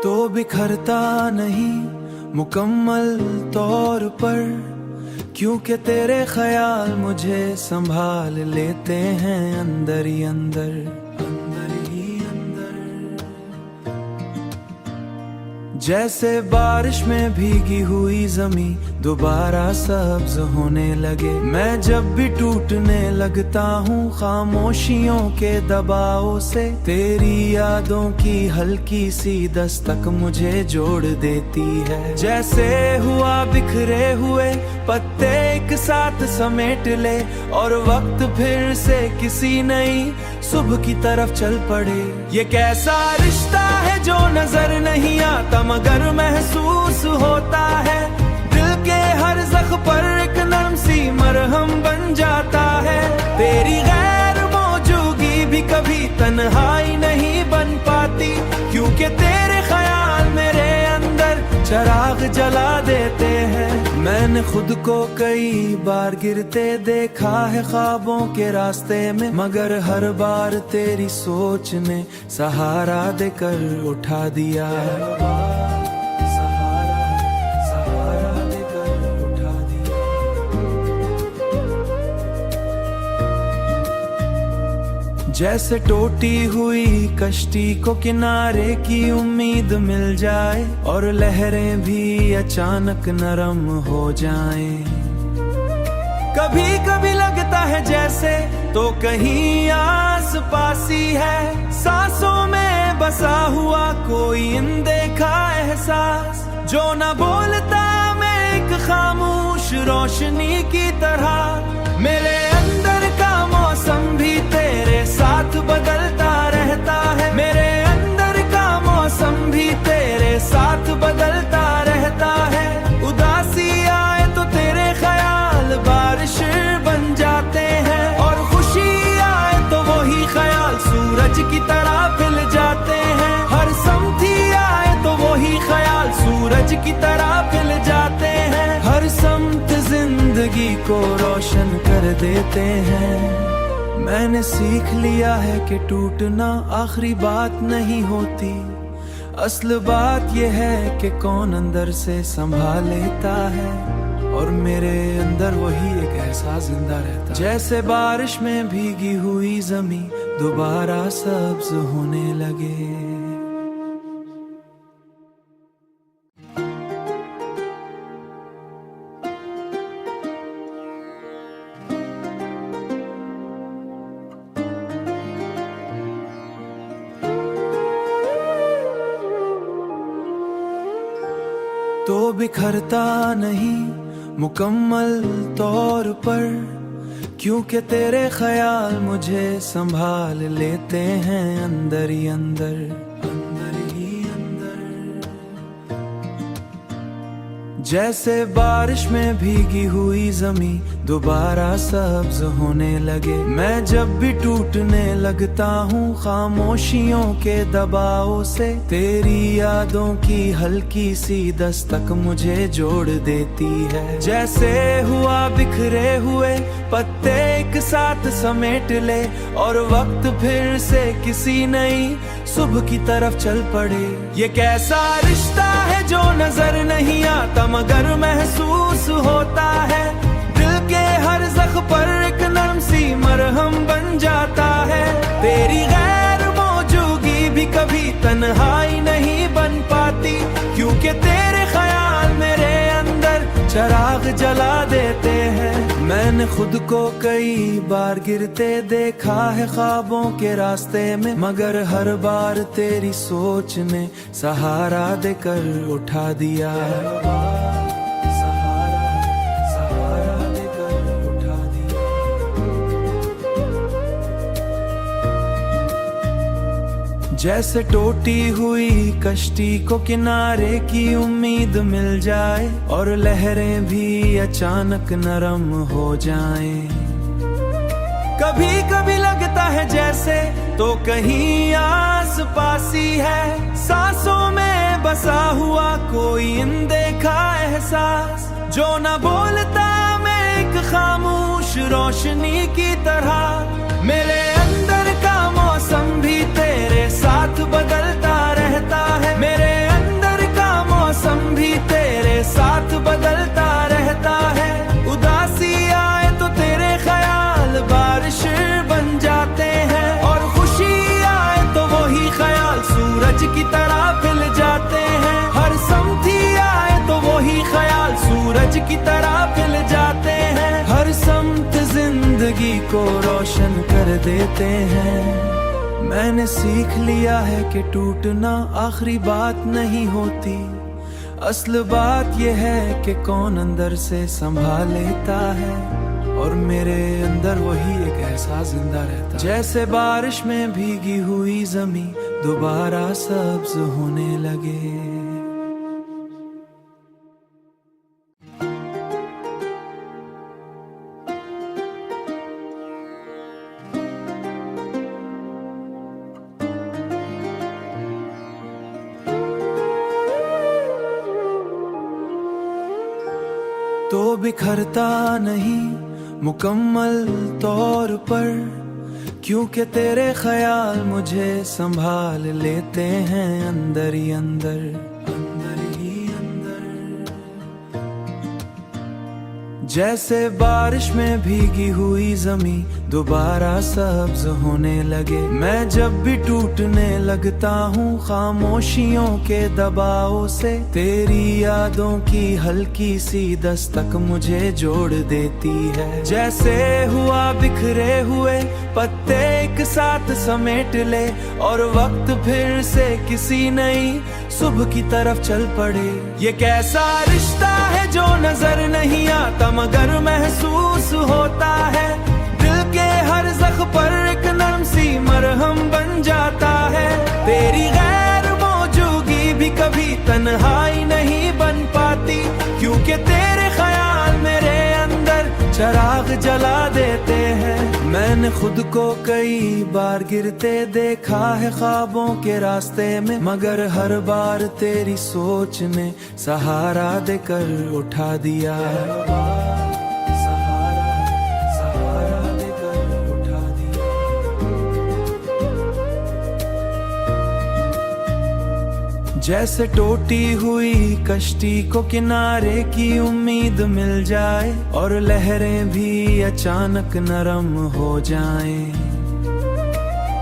तो बिखरता नहीं मुकम्मल तौर पर, क्योंकि तेरे ख्याल मुझे संभाल लेते हैं अंदर ही अंदर, अंदर ही अंदर। जैसे बारिश में भीगी हुई जमी दोबारा सब्ज होने लगे, मैं जब भी टूटने लगता हूँ खामोशियों के दबाव से, तेरी यादों की हल्की सी दस्तक मुझे जोड़ देती है। जैसे हुआ बिखरे हुए पत्ते एक साथ समेट ले, और वक्त फिर से किसी नई सुबह की तरफ चल पड़े। ये कैसा रिश्ता है जो नजर नहीं आता मगर महसूस होता है, दिल के हर जख्म पर एक नरम सी मरहम बन जाता है। तेरी गैर मौजूदगी भी कभी तन्हाई नहीं बन पाती, क्योंकि तेरे ख्याल मेरे अंदर चिराग जला देते हैं। मैंने खुद को कई बार गिरते देखा है ख्वाबों के रास्ते में, मगर हर बार तेरी सोच ने सहारा देकर उठा दिया। जैसे टूटी हुई कश्ती को किनारे की उम्मीद मिल जाए, और लहरें भी अचानक नरम हो जाएं। कभी कभी लगता है जैसे तो कहीं आस पासी है, सांसों में बसा हुआ कोई अनदेखा एहसास, जो न बोलता मैं एक खामोश रोशनी की तरह। मेरे अंदर का मौसम भी तेरे साथ बदलता रहता है, मेरे अंदर का मौसम भी तेरे साथ बदलता रहता है। उदासी आए तो तेरे ख्याल बारिश बन जाते हैं, और खुशी आए तो वही ख्याल सूरज की तरह खिल जाते हैं। हर समती आए तो वही ख्याल सूरज की तरह खिल जाते हैं। हर समत जिंदगी को रोशन कर देते हैं। मैंने सीख लिया है कि टूटना आखिरी बात नहीं होती, असल बात यह है कि कौन अंदर से संभाल लेता है, और मेरे अंदर वही एक एहसास जिंदा रहता है। जैसे बारिश में भीगी हुई जमी दोबारा सब्ज होने लगे। तो बिखरता नहीं मुकम्मल तौर पर, क्योंकि तेरे ख्याल मुझे संभाल लेते हैं अंदर ही अंदर, अंदर ही अंदर। जैसे बारिश में भीगी हुई जमी दोबारा सब्ज होने लगे, मैं जब भी टूटने लगता हूँ खामोशियों के दबाव से, तेरी यादों की हल्की सी दस्तक मुझे जोड़ देती है। जैसे हुआ बिखरे हुए पत्ते एक साथ समेट ले, और वक्त फिर से किसी नई सुबह की तरफ चल पड़े। ये कैसा रिश्ता है जो नजर नहीं आता मगर महसूस होता है, दिल के हर जख्म पर एक नरम सी मरहम बन जाता है। तेरी गैर मौजूदगी भी कभी तन्हाई नहीं बन पाती, क्योंकि तेरे ख्याल मेरे अंदर चिराग जला देते हैं। मैंने खुद को कई बार गिरते देखा है ख्वाबों के रास्ते में, मगर हर बार तेरी सोच ने सहारा देकर उठा दिया। जैसे टूटी हुई कश्ती को किनारे की उम्मीद मिल जाए, और लहरें भी अचानक नरम हो जाएं। कभी कभी लगता है जैसे तो कहीं आस पासी है, सांसों में बसा हुआ कोई अनदेखा एहसास, जो न बोलता मैं एक खामोश रोशनी की तरह। मेरे अंदर का मौसम भी तेरे साथ बदलता रहता है, मेरे सूरज की तरह खिल जाते हैं, हर समत जिंदगी को रोशन कर देते हैं। मैंने सीख लिया है कि टूटना आखिरी बात नहीं होती, असल बात यह है कि कौन अंदर से संभाल लेता है, और मेरे अंदर वही एक एहसास जिंदा रहता है। जैसे बारिश में भीगी हुई जमीन दोबारा सब्ज होने लगे। तो बिखरता नहीं मुकम्मल तौर पर, क्योंकि तेरे ख्याल मुझे संभाल लेते हैं अंदर ही अंदर, अंदर ही अंदर। जैसे बारिश में भीगी हुई जमीन दोबारा सब्ज होने लगे। मैं जब भी टूटने लगता हूँ खामोशियों के दबाव से, तेरी यादों की हल्की सी दस्तक मुझे जोड़ देती है। जैसे हुआ बिखरे हुए पत्ते एक साथ समेट ले, और वक्त फिर से किसी नई सुबह की तरफ चल पड़े। ये कैसा रिश्ता है जो नजर नहीं आता मगर महसूस होता है, दिल के हर जख्म पर एक नरम सी मरहम बन जाता है। तेरी गैर मौजूदगी भी कभी तन्हाई नहीं बन पाती, क्योंकि तेरे ख्याल मेरे अंदर चिराग जला देते हैं। मैंने खुद को कई बार गिरते देखा है ख्वाबों के रास्ते में, मगर हर बार तेरी सोच ने सहारा देकर उठा दिया। जैसे टूटी हुई कश्ती को किनारे की उम्मीद मिल जाए, और लहरें भी अचानक नरम हो जाएं।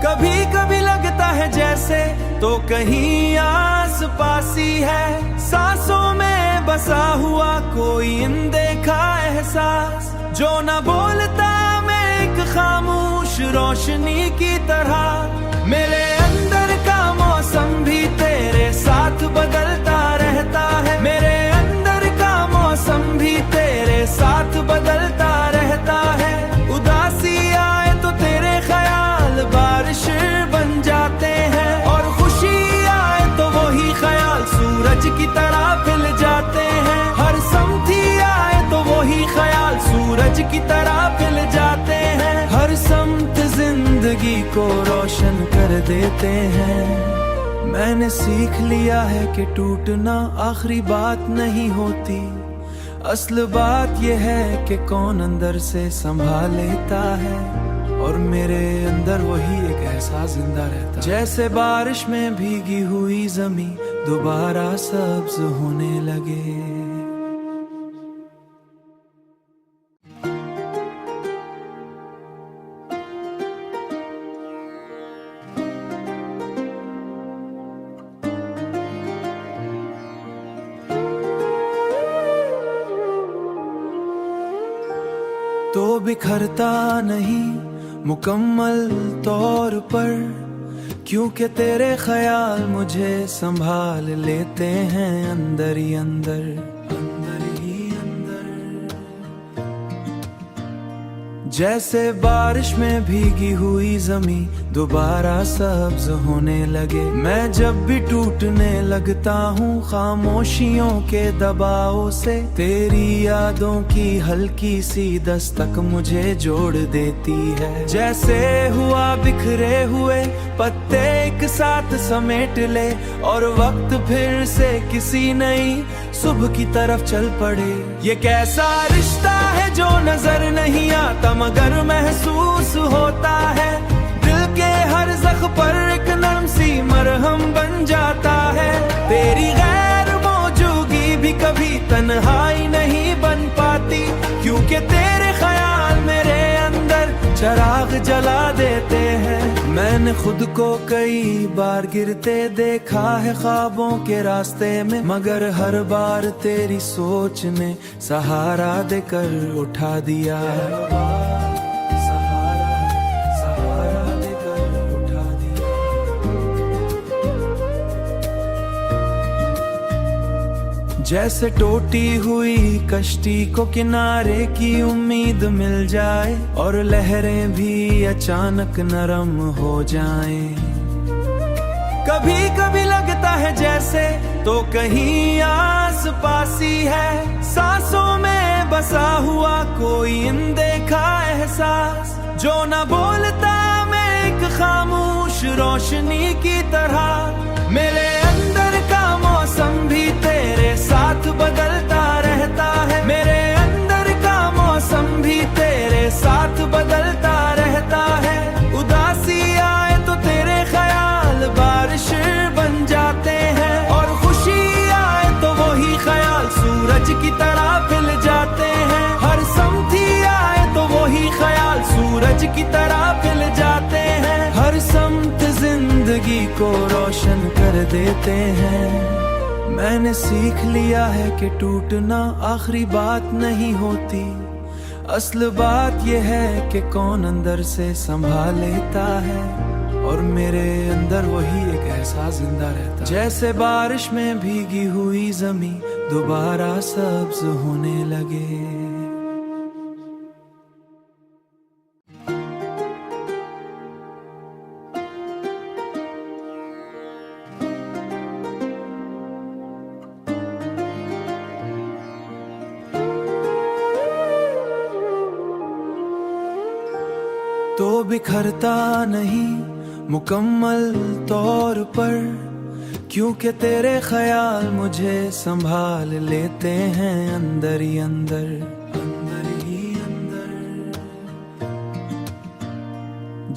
कभी कभी लगता है जैसे तो कहीं आस पासी है, सांसों में बसा हुआ कोई अनदेखा एहसास, जो न बोलता मैं एक खामोश रोशनी की तरह। मेरे अंदर का मौसम भी तेरे साथ बदलता रहता है, मेरे अंदर का मौसम भी तेरे साथ बदलता रहता है। उदासी आए तो तेरे ख्याल बारिश बन जाते हैं, और खुशी आए तो वही ख्याल सूरज की तरह खिल जाते हैं। हर समती आए तो वही ख्याल सूरज की तरह खिल जाते हैं, हर समत जिंदगी को रोशन कर देते हैं। मैंने सीख लिया है कि टूटना आखिरी बात नहीं होती, असल बात यह है कि कौन अंदर से संभाल लेता है, और मेरे अंदर वही एक एहसास जिंदा रहता है। जैसे बारिश में भीगी हुई जमीन दोबारा सब्ज होने लगे। तो बिखरता नहीं मुकम्मल तौर पर, क्योंकि तेरे ख्याल मुझे संभाल लेते हैं अंदर ही अंदर, अंदर ही अंदर। जैसे बारिश में भीगी हुई जमीन दोबारा सब्ज होने लगे। मैं जब भी टूटने लगता हूँ खामोशियों के दबाव से, तेरी यादों की हल्की सी दस्तक मुझे जोड़ देती है। जैसे हुआ बिखरे हुए पत्ते एक साथ समेट ले, और वक्त फिर से किसी नई सुबह की तरफ चल पड़े। ये कैसा रिश्ता है जो नजर नहीं आता मगर महसूस होता है, दिल के हर जख्म पर एक नरम सी मरहम बन जाता है। तेरी गैर मौजूदगी भी कभी तन्हाई नहीं बन पाती, क्योंकि तेरे ख्याल मेरे अंदर चिराग जला देते हैं। मैंने खुद को कई बार गिरते देखा है ख्वाबों के रास्ते में, मगर हर बार तेरी सोच ने सहारा देकर उठा दिया। जैसे टूटी हुई कश्ती को किनारे की उम्मीद मिल जाए और लहरें भी अचानक नरम हो जाएं। कभी कभी लगता है जैसे तो कहीं आस पास ही है, सांसों में बसा हुआ कोई अनदेखा एहसास, जो न बोलता मैं एक खामोश रोशनी की तरह। मेरे अंदर का मौसम भी तेरे साथ बदलता रहता है, मेरे अंदर का मौसम भी तेरे साथ बदलता रहता है। उदासी आए तो तेरे ख्याल बारिश बन जाते हैं, और खुशी आए तो वही ख्याल सूरज की तरह खिल जाते हैं। हर समथी आए तो वही ख्याल सूरज की तरह खिल जाते हैं। हर समत जिंदगी को रोशन कर देते हैं। मैंने सीख लिया है कि टूटना आखिरी बात नहीं होती, असल बात यह है कि कौन अंदर से संभाल लेता है। और मेरे अंदर वही एक एहसास जिंदा रहता है, जैसे बारिश में भीगी हुई जमीन दोबारा सब्ज होने लगे। तो बिखरता नहीं मुकम्मल तौर पर, क्योंकि तेरे ख्याल मुझे संभाल लेते हैं अंदर ही अंदर, अंदर ही अंदर।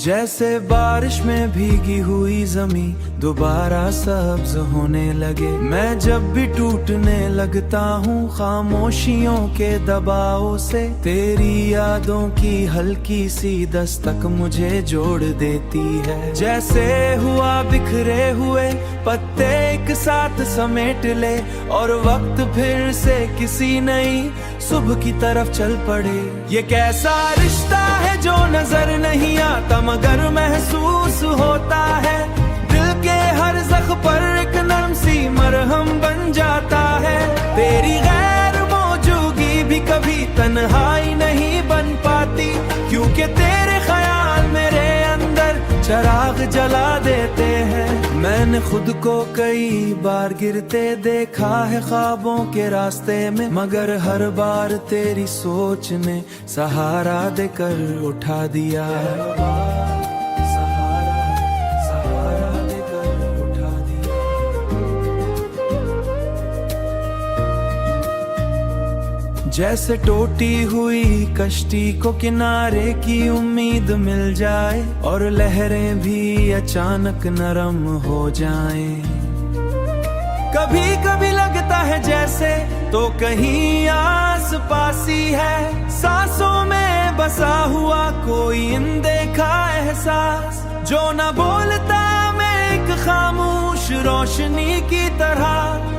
जैसे बारिश में भीगी हुई जमीन दोबारा सब्ज होने लगे। मैं जब भी टूटने लगता हूँ खामोशियों के दबाव से, तेरी यादों की हल्की सी दस्तक मुझे जोड़ देती है। जैसे हुआ बिखरे हुए पत्ते एक साथ समेट ले, और वक्त फिर से किसी नई सुबह की तरफ चल पड़े। ये कैसा रिश्ता है जो नजर नहीं आता मगर महसूस होता है, दिल के हर जख्म पर एक नरम सी मरहम बन जाता है। तेरी गैर मौजूदगी भी कभी तन्हाई नहीं बन पाती, क्योंकि तेरे ख्याल मेरे अंदर चिराग जला देते हैं। मैंने खुद को कई बार गिरते देखा है ख्वाबों के रास्ते में, मगर हर बार तेरी सोच ने सहारा देकर उठा दिया। जैसे टूटी हुई कश्ती को किनारे की उम्मीद मिल जाए और लहरें भी अचानक नरम हो जाएं। कभी कभी लगता है जैसे तो कहीं आस पास ही है, सांसों में बसा हुआ कोई अनदेखा एहसास, जो न बोलता मैं एक खामोश रोशनी की तरह।